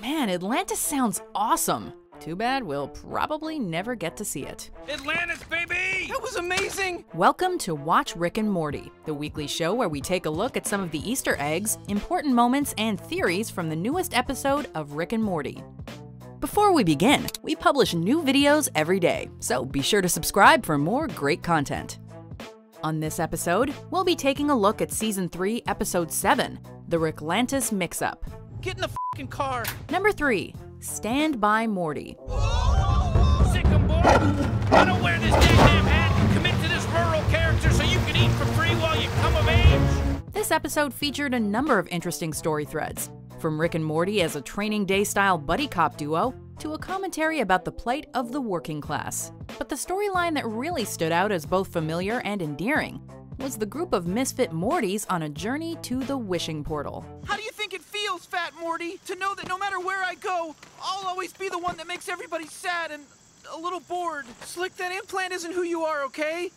Man, Atlantis sounds awesome. Too bad we'll probably never get to see it. Atlantis, baby! That was amazing! Welcome to Watch Rick and Morty, the weekly show where we take a look at some of the Easter eggs, important moments, and theories from the newest episode of Rick and Morty. Before we begin, we publish new videos every day, so be sure to subscribe for more great content. On this episode, we'll be taking a look at Season 3, Episode 7, The Ricklantis Mix-Up. Get in the f***ing car! Number 3, Stand By Morty. Sick 'em, boy! I don't wear this damn hat and commit to this rural character so you can eat for free while you come of age! This episode featured a number of interesting story threads, from Rick and Morty as a Training Day-style buddy cop duo, to a commentary about the plight of the working class. But the storyline that really stood out as both familiar and endearing was the group of misfit Mortys on a journey to the wishing portal. How do you think it feels, Fat Morty, to know that no matter where I go, I'll always be the one that makes everybody sad and a little bored? Slick, that implant isn't who you are, okay?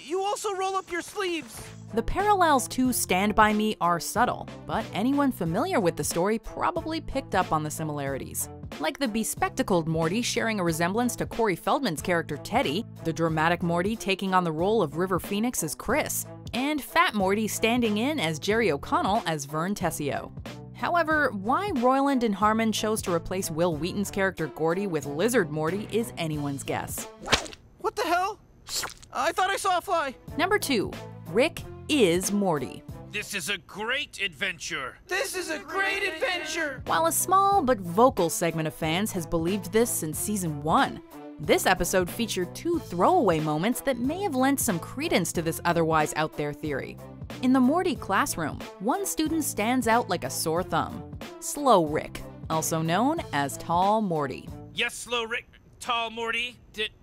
You also roll up your sleeves. The parallels to Stand By Me are subtle, but anyone familiar with the story probably picked up on the similarities. Like the bespectacled Morty sharing a resemblance to Corey Feldman's character Teddy, the dramatic Morty taking on the role of River Phoenix as Chris, and Fat Morty standing in as Jerry O'Connell as Vern Tessio. However, why Roiland and Harmon chose to replace Will Wheaton's character Gordy with Lizard Morty is anyone's guess. What the hell? I thought I saw a fly. Number 2, Rick is Morty. This is a great adventure! This is a great adventure! While a small but vocal segment of fans has believed this since Season 1, this episode featured 2 throwaway moments that may have lent some credence to this otherwise out there theory. In the Morty classroom, one student stands out like a sore thumb. Slow Rick, also known as Tall Morty. Yes, Slow Rick, Tall Morty.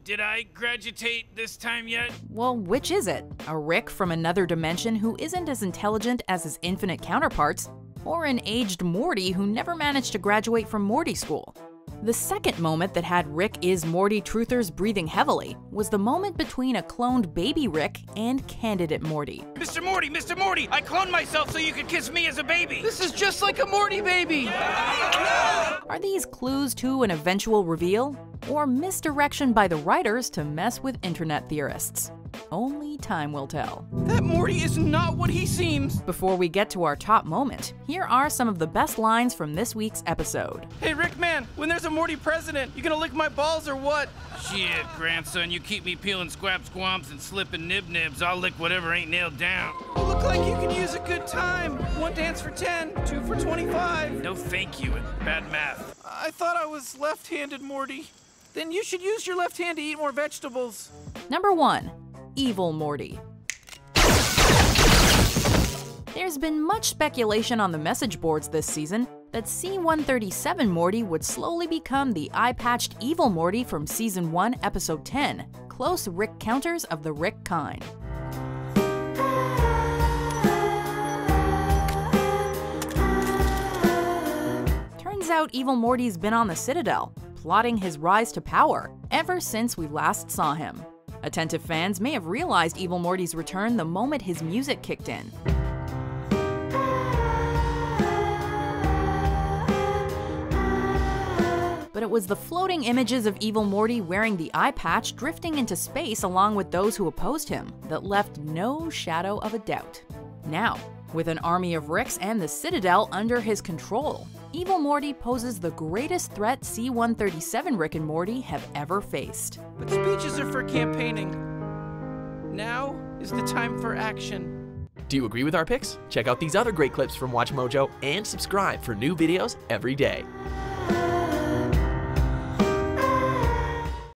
Did I graduate this time yet? Well, which is it? A Rick from another dimension who isn't as intelligent as his infinite counterparts, or an aged Morty who never managed to graduate from Morty school? The second moment that had Rick is Morty truthers breathing heavily was the moment between a cloned baby Rick and candidate Morty. Mr. Morty, I cloned myself so you could kiss me as a baby! This is just like a Morty baby! Are these clues to an eventual reveal, or misdirection by the writers to mess with internet theorists? Only time will tell. That Morty is not what he seems! Before we get to our top moment, here are some of the best lines from this week's episode. Hey, Rick man, when there's a Morty president, you gonna lick my balls or what? Shit, grandson, you keep me peeling squab squamps and slipping nib-nibs, I'll lick whatever ain't nailed down. You look like you can use a good time. 1 dance for 10, 2 for 25. No thank you, and bad math. I thought I was left-handed, Morty. Then you should use your left hand to eat more vegetables. Number 1, Evil Morty. There's been much speculation on the message boards this season that C-137 Morty would slowly become the eye-patched evil Morty from Season 1, Episode 10, Close Rick Counters of the Rick Kind. Turns out Evil Morty's been on the Citadel, plotting his rise to power ever since we last saw him. Attentive fans may have realized Evil Morty's return the moment his music kicked in. But it was the floating images of Evil Morty wearing the eye patch drifting into space along with those who opposed him that left no shadow of a doubt. Now, with an army of Ricks and the Citadel under his control, Evil Morty poses the greatest threat C-137 Rick and Morty have ever faced. But speeches are for campaigning. Now is the time for action. Do you agree with our picks? Check out these other great clips from WatchMojo and subscribe for new videos every day.